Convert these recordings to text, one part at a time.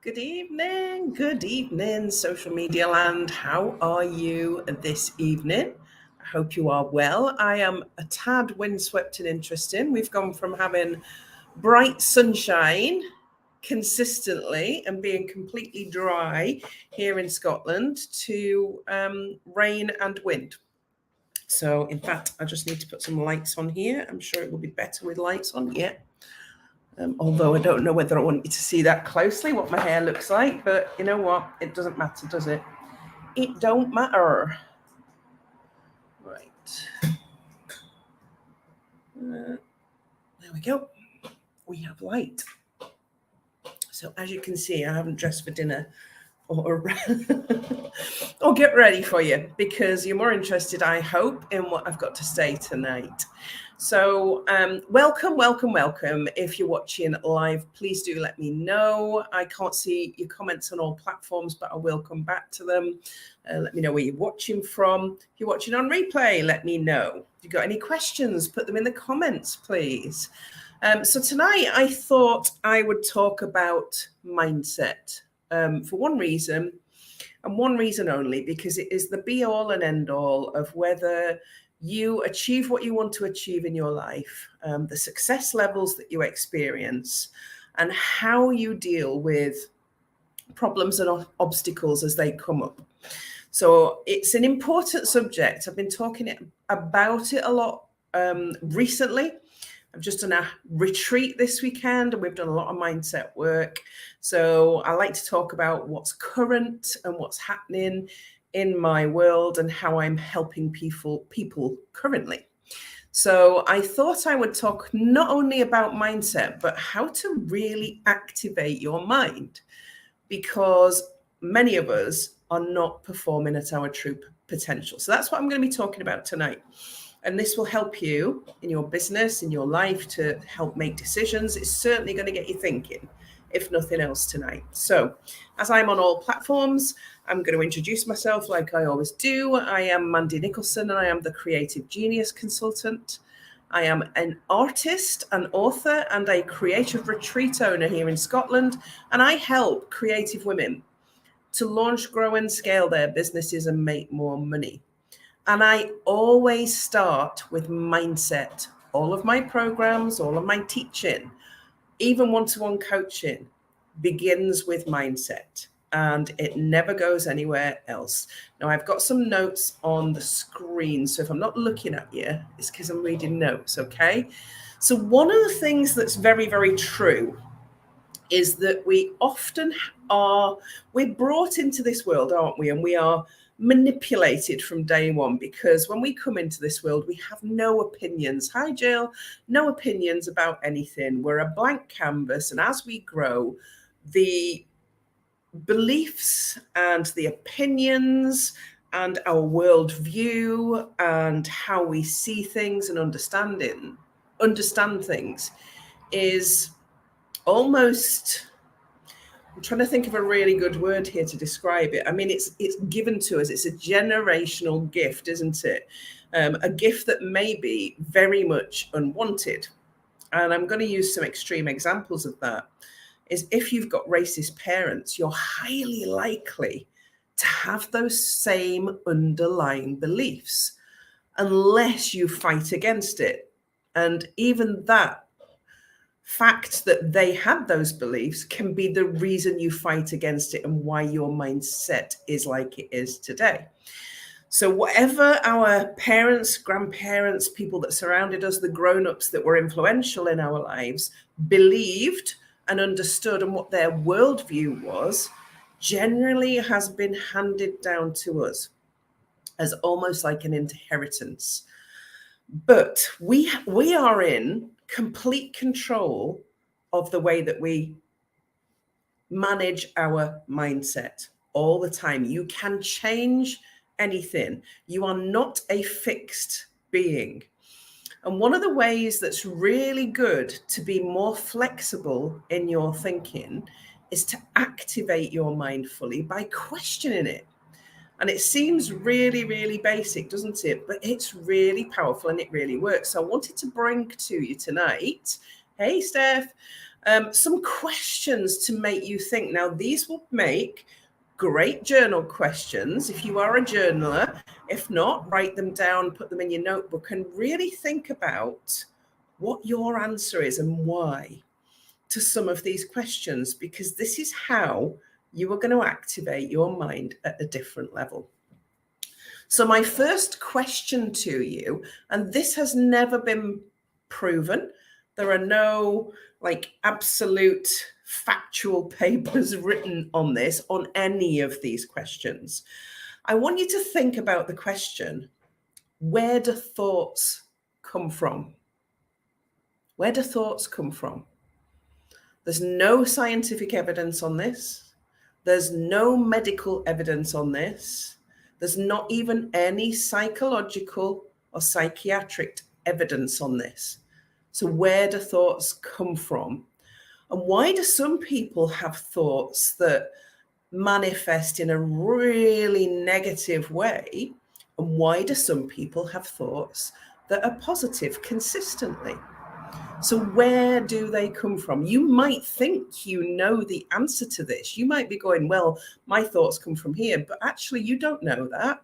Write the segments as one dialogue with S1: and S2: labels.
S1: Good evening, social media land. How are you this evening? I hope you are well. I am a tad windswept and interesting. We've gone from having bright sunshine consistently and being completely dry here in Scotland to rain and wind. So, in fact, I just need to put some lights on here. I'm sure it will be better with lights on. Yeah. Although I don't know whether I want you to see that closely, what my hair looks like, but you know what? It doesn't matter, does it? It don't matter. Right. There we go. We have light. So as you can see, I haven't dressed for dinner or or get ready for you because you're more interested, I hope, in what I've got to say tonight. So welcome. If you're watching live, please do let me know. I can't see your comments on all platforms, but I will come back to them. Let me know where you're watching from. If you're watching on replay, let me know. If you've got any questions, put them in the comments, please. So tonight I thought I would talk about mindset for one reason, and one reason only, because it is the be all and end all of whether you achieve what you want to achieve in your life, the success levels that you experience, and how you deal with problems and obstacles as they come up. So it's an important subject. I've been talking about it a lot recently. I've just done a retreat this weekend and we've done a lot of mindset work. So I like to talk about what's current and what's happening in my world and how I'm helping people currently. So I thought I would talk not only about mindset, but how to really activate your mind, because many of us are not performing at our true potential. So that's what I'm going to be talking about tonight. And this will help you in your business, in your life, to help make decisions. It's certainly going to get you thinking, if nothing else, tonight. So, as I'm on all platforms, I'm going to introduce myself like I always do. I am Mandy Nicholson, and I am the Creative Genius Consultant. I am an artist, an author, and a creative retreat owner here in Scotland. And I help creative women to launch, grow, and scale their businesses and make more money. And I always start with mindset. All of my programs, all of my teaching, even one-to-one coaching begins with mindset, and it never goes anywhere else. Now, I've got some notes on the screen, so if I'm not looking at you, it's because I'm reading notes, okay? So one of the things that's very, very true is that we often we're brought into this world, aren't we? And we are manipulated from day one, because when we come into this world, we have no opinions. Hi, Jill. No opinions about anything. We're a blank canvas. And as we grow, the beliefs and the opinions and our worldview and how we see things and understand things is almost, I'm trying to think of a really good word here to describe it. I mean, it's given to us. It's a generational gift, isn't it? A gift that may be very much unwanted. And I'm going to use some extreme examples of that. Is if you've got racist parents, you're highly likely to have those same underlying beliefs unless you fight against it. And even that fact that they had those beliefs can be the reason you fight against it and why your mindset is like it is today. So whatever our parents, grandparents, people that surrounded us, the grown-ups that were influential in our lives believed and understood, and what their worldview was, generally has been handed down to us as almost like an inheritance. But we are in complete control of the way that we manage our mindset all the time. You can change anything. You are not a fixed being. And one of the ways that's really good to be more flexible in your thinking is to activate your mind fully by questioning it. And it seems really, really basic, doesn't it? But it's really powerful and it really works. So I wanted to bring to you tonight, hey, Steph, Some questions to make you think. Now, these will make great journal questions if you are a journaler. If not, write them down, put them in your notebook, and really think about what your answer is and why to some of these questions, because this is how you are going to activate your mind at a different level. So my first question to you, and this has never been proven, there are no like absolute factual papers written on this, on any of these questions. I want you to think about the question, where do thoughts come from? Where do thoughts come from? There's no scientific evidence on this. There's no medical evidence on this. There's not even any psychological or psychiatric evidence on this. So where do thoughts come from? And why do some people have thoughts that manifest in a really negative way? And why do some people have thoughts that are positive consistently? So where do they come from? You might think you know the answer to this. You might be going, well, my thoughts come from here, but actually you don't know that.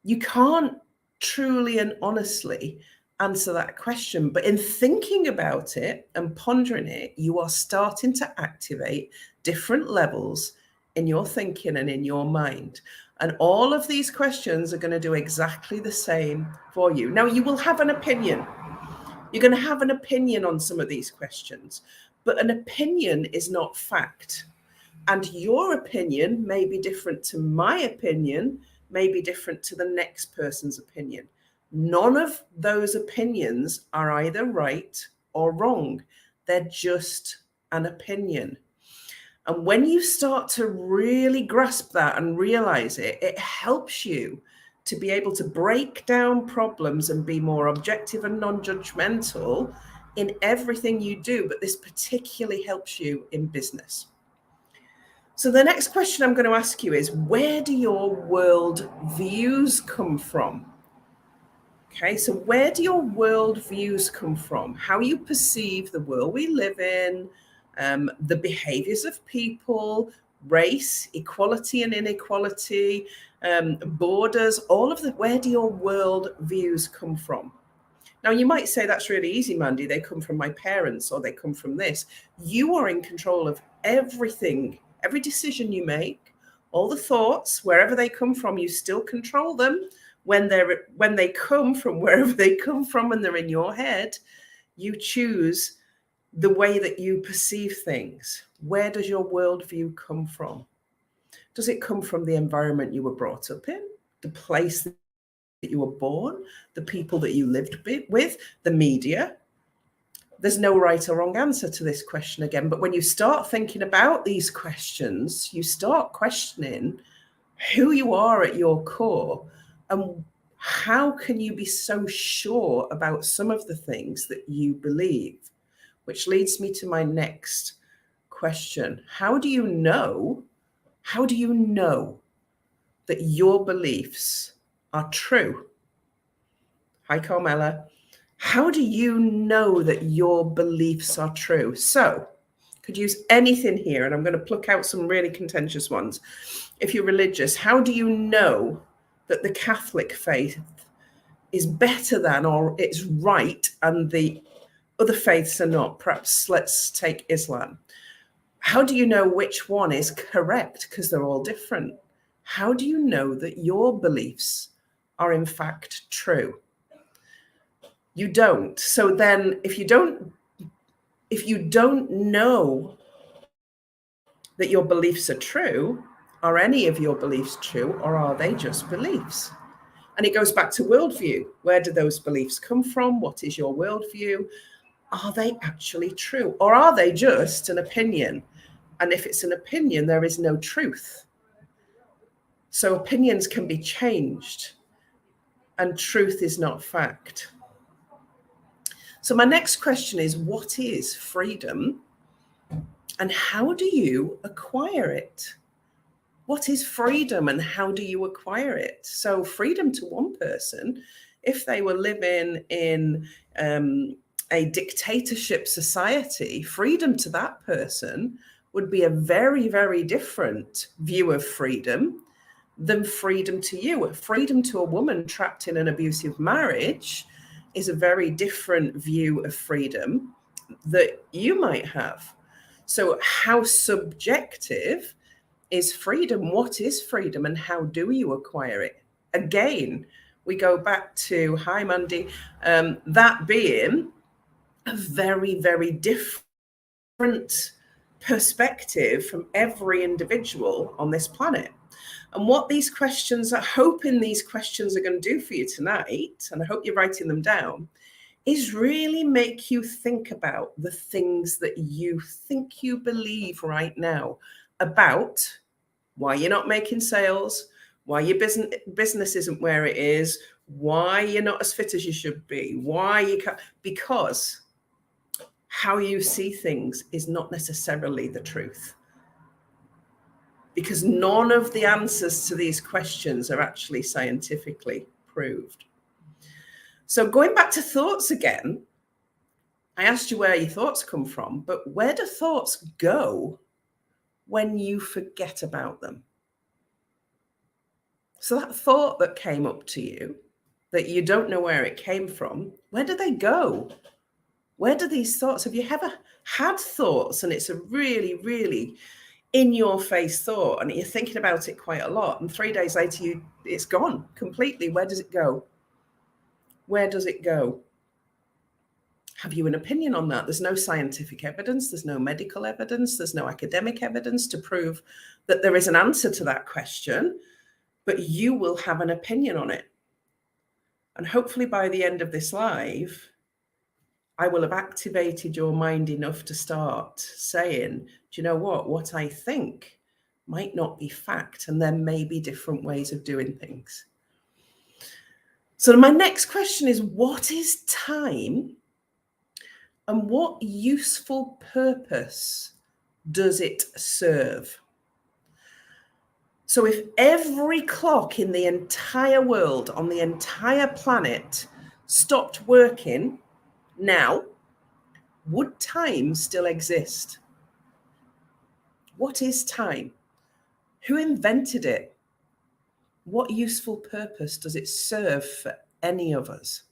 S1: You can't truly and honestly answer that question. But in thinking about it and pondering it, you are starting to activate different levels in your thinking and in your mind. And all of these questions are going to do exactly the same for you. Now, you will have an opinion. You're going to have an opinion on some of these questions, but an opinion is not fact. And your opinion may be different to my opinion, may be different to the next person's opinion. None of those opinions are either right or wrong. They're just an opinion. And when you start to really grasp that and realize it, it helps you to be able to break down problems and be more objective and non-judgmental in everything you do. But this particularly helps you in business. So the next question I'm going to ask you is, where do your world views come from? Okay, so where do your world views come from? How you perceive the world we live in, the behaviors of people, race, equality and inequality, borders, all of the, where do your world views come from? Now, you might say that's really easy, Mandy. They come from my parents or they come from this. You are in control of everything, every decision you make, all the thoughts, wherever they come from, you still control them. When they come from wherever they come from and they're in your head, you choose the way that you perceive things. Where does your worldview come from? Does it come from the environment you were brought up in, the place that you were born, the people that you lived with, the media? There's no right or wrong answer to this question again. But when you start thinking about these questions, you start questioning who you are at your core and how can you be so sure about some of the things that you believe? Which leads me to my next question. How do you know that your beliefs are true? Hi, Carmela. How do you know that your beliefs are true? So, could use anything here, and I'm going to pluck out some really contentious ones. If you're religious, how do you know that the Catholic faith is better than, or it's right, and the other faiths are not? Perhaps let's take Islam. How do you know which one is correct? Because they're all different. How do you know that your beliefs are in fact true? You don't. So then if you don't know that your beliefs are true, are any of your beliefs true, or are they just beliefs? And it goes back to worldview. Where do those beliefs come from? What is your worldview? Are they actually true? Or are they just an opinion? And if it's an opinion, there is no truth. So opinions can be changed, and truth is not fact. So my next question is, what is freedom? And how do you acquire it? What is freedom and how do you acquire it? So freedom to one person, if they were living in a dictatorship society, freedom to that person would be a very, very different view of freedom than freedom to you. Freedom to a woman trapped in an abusive marriage is a very different view of freedom that you might have. So how subjective is freedom? What is freedom and how do you acquire it? Again, we go back to, hi Mandy, that being a very, very different perspective from every individual on this planet. And what these questions, I'm hoping these questions are going to do for you tonight, and I hope you're writing them down, is really make you think about the things that you think you believe right now about why you're not making sales, why your business isn't where it is, why you're not as fit as you should be, why you can't, because how you see things is not necessarily the truth. Because none of the answers to these questions are actually scientifically proved. So going back to thoughts again, I asked you where your thoughts come from, but where do thoughts go when you forget about them? So that thought that came up to you, that you don't know where it came from, where do they go? Where do these thoughts, have you ever had thoughts and it's a really, really in your face thought and you're thinking about it quite a lot and 3 days later it's gone completely? Where does it go? Where does it go? Have you an opinion on that? There's no scientific evidence, there's no medical evidence, there's no academic evidence to prove that there is an answer to that question, but you will have an opinion on it. And hopefully by the end of this live, I will have activated your mind enough to start saying, do you know what I think might not be fact, and there may be different ways of doing things. So my next question is, what is time and what useful purpose does it serve? So if every clock in the entire world, on the entire planet, stopped working now, would time still exist? What is time? Who invented it? What useful purpose does it serve for any of us?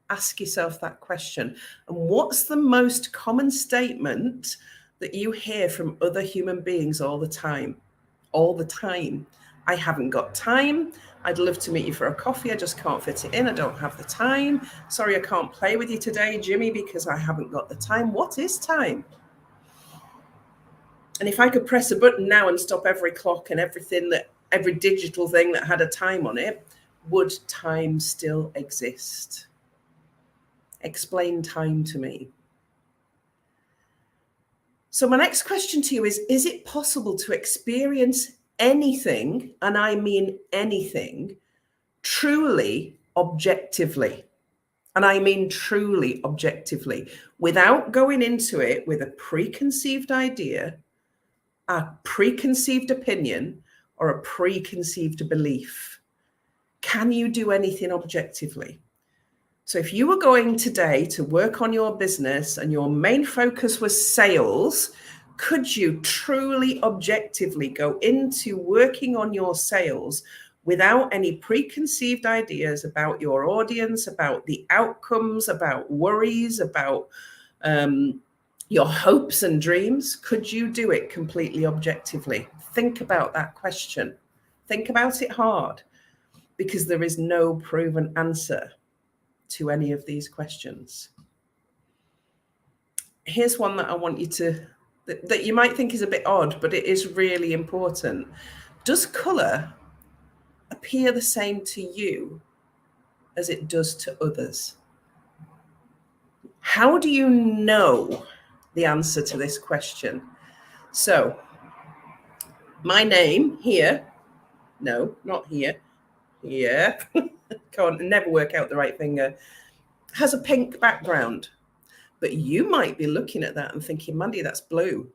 S1: Ask yourself that question. And what's the most common statement that you hear from other human beings all the time? All the time. I haven't got time. I'd love to meet you for a coffee. I just can't fit it in. I don't have the time. Sorry, I can't play with you today, Jimmy, because I haven't got the time. What is time? And if I could press a button now and stop every clock and every digital thing that had a time on it, would time still exist? Explain time to me. So my next question to you is it possible to experience anything, and I mean anything, truly objectively? And I mean truly objectively, without going into it with a preconceived idea, a preconceived opinion, or a preconceived belief? Can you do anything objectively? So if you were going today to work on your business and your main focus was sales, could you truly objectively go into working on your sales without any preconceived ideas about your audience, about the outcomes, about worries, about your hopes and dreams? Could you do it completely objectively? Think about that question. Think about it hard, because there is no proven answer to any of these questions. Here's one that I want you to, that you might think is a bit odd, but it is really important. Does color appear the same to you as it does to others? How do you know the answer to this question? So my name here, no, not here, here, can't never work out the right finger, has a pink background. But you might be looking at that and thinking, Mandy, that's blue.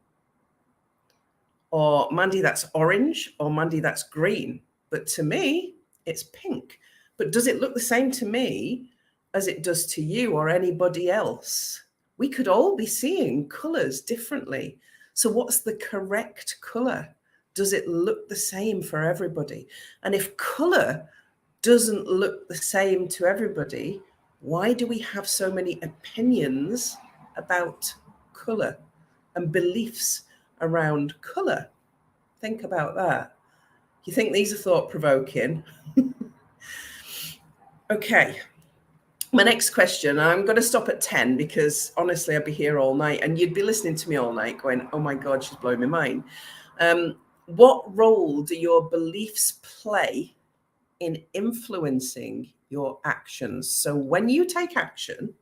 S1: Or Mandy, that's orange. Or Mandy, that's green. But to me, it's pink. But does it look the same to me as it does to you or anybody else? We could all be seeing colors differently. So what's the correct color? Does it look the same for everybody? And if color doesn't look the same to everybody, why do we have so many opinions about color and beliefs around color? Think about that. You think these are thought-provoking? Okay. My next question, I'm going to stop at 10 because honestly, I'd be here all night and you'd be listening to me all night going, oh my God, she's blowing my mind. What role do your beliefs play in influencing your actions? So when you take action,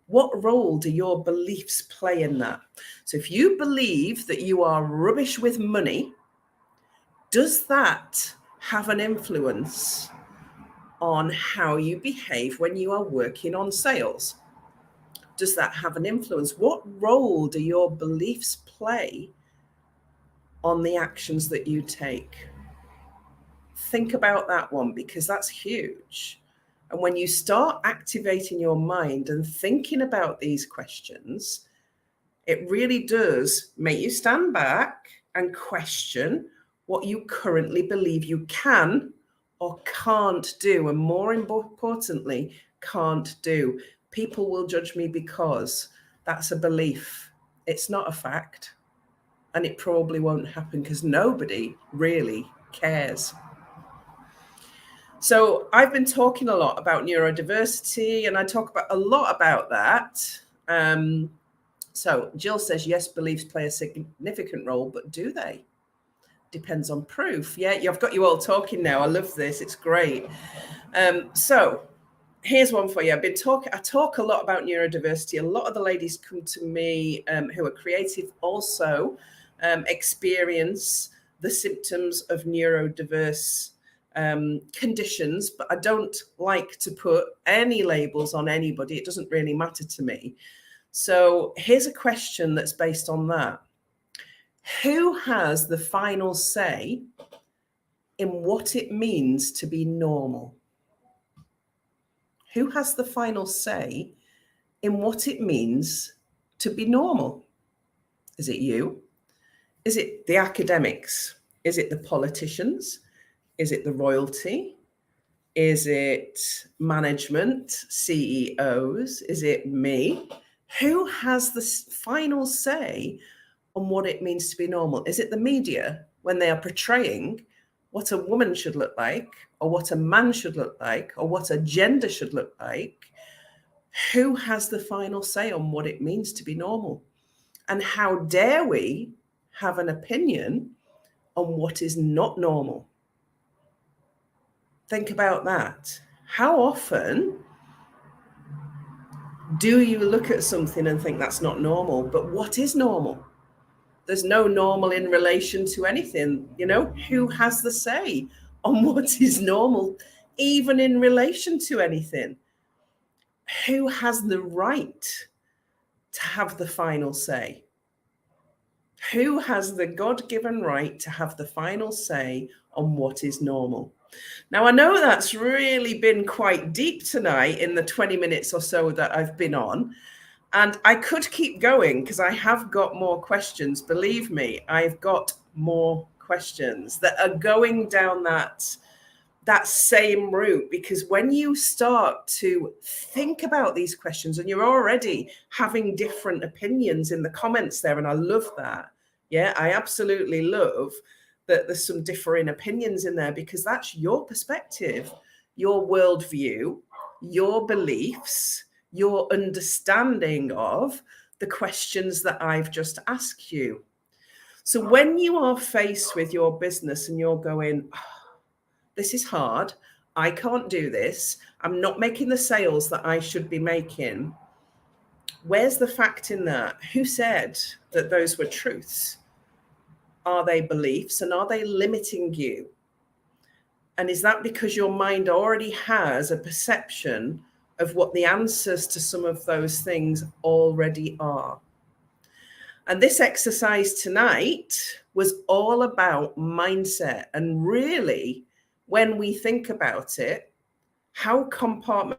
S1: what role do your beliefs play in that? So if you believe that you are rubbish with money, does that have an influence on how you behave when you are working on sales? Does that have an influence? What role do your beliefs play on the actions that you take? Think about that one because that's huge. And when you start activating your mind and thinking about these questions, it really does make you stand back and question what you currently believe you can or can't do. And more importantly, can't do. People will judge me because that's a belief. It's not a fact. And it probably won't happen because nobody really cares. So I've been talking a lot about neurodiversity and I talk about a lot about that. So Jill says, yes, beliefs play a significant role, but do they? Depends on proof. Yeah, I've got you all talking now. I love this. It's great. So here's one for you. I talk a lot about neurodiversity. A lot of the ladies come to me who are creative also experience the symptoms of neurodiverse conditions, but I don't like to put any labels on anybody. It doesn't really matter to me. So here's a question that's based on that. Who has the final say in what it means to be normal? Who has the final say in what it means to be normal? Is it you? Is it the academics? Is it the politicians? Is it the royalty? Is it management, CEOs? Is it me? Who has the final say on what it means to be normal? Is it the media when they are portraying what a woman should look like or what a man should look like or what a gender should look like? Who has the final say on what it means to be normal? And how dare we have an opinion on what is not normal? Think about that. How often do you look at something and think that's not normal? But what is normal? There's no normal in relation to anything. You know, who has the say on what is normal, even in relation to anything? Who has the right to have the final say? Who has the God-given right to have the final say on what is normal? Now, I know that's really been quite deep tonight in the 20 minutes or so that I've been on. And I could keep going because I have got more questions. Believe me, I've got more questions that are going down that same route, because when you start to think about these questions and you're already having different opinions in the comments there, and I love that. Yeah, I absolutely love that there's some differing opinions in there because that's your perspective, your worldview, your beliefs, your understanding of the questions that I've just asked you. So when you are faced with your business and you're going, oh, this is hard, I can't do this, I'm not making the sales that I should be making, where's the fact in that? Who said that those were truths? Are they beliefs and are they limiting you? And is that because your mind already has a perception of what the answers to some of those things already are? And this exercise tonight was all about mindset. And really, when we think about it, how compartmentalized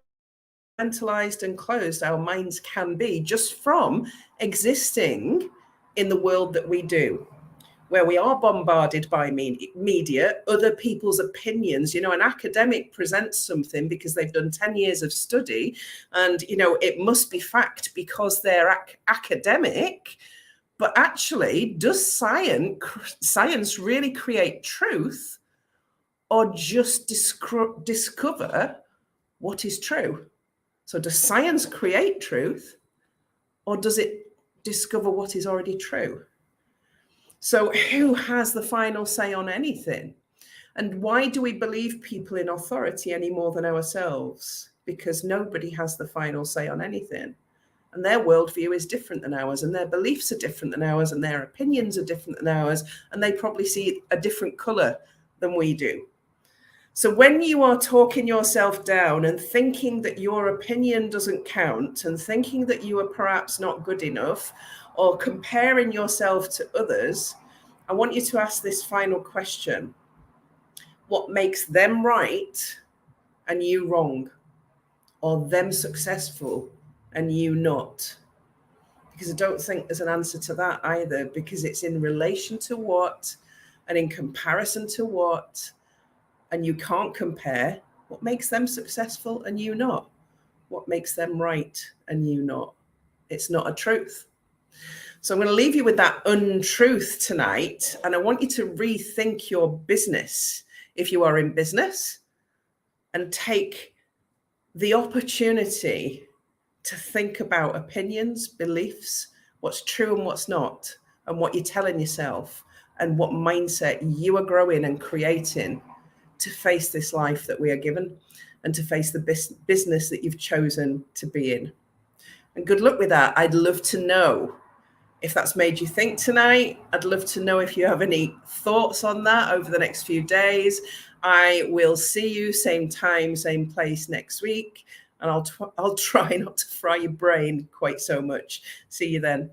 S1: mentalized and closed our minds can be just from existing in the world that we do, where we are bombarded by media, other people's opinions. You know, an academic presents something because they've done 10 years of study, and, you know, it must be fact because they're academic. But actually, does science really create truth, or just discover what is true? So does science create truth, or does it discover what is already true? So who has the final say on anything? And why do we believe people in authority any more than ourselves? Because nobody has the final say on anything. And their worldview is different than ours, and their beliefs are different than ours, and their opinions are different than ours, and they probably see a different color than we do. So when you are talking yourself down and thinking that your opinion doesn't count, and thinking that you are perhaps not good enough, or comparing yourself to others, I want you to ask this final question. What makes them right and you wrong? Or them successful and you not? Because I don't think there's an answer to that either, because it's in relation to what and in comparison to what, and you can't compare what makes them successful and you not, what makes them right and you not. It's not a truth. So I'm going to leave you with that untruth tonight, and I want you to rethink your business if you are in business, and take the opportunity to think about opinions, beliefs, what's true and what's not, and what you're telling yourself, and what mindset you are growing and creating to face this life that we are given, and to face the business that you've chosen to be in. And good luck with that. I'd love to know if that's made you think tonight. I'd love to know if you have any thoughts on that over the next few days. I will see you same time, same place next week. And I'll try not to fry your brain quite so much. See you then.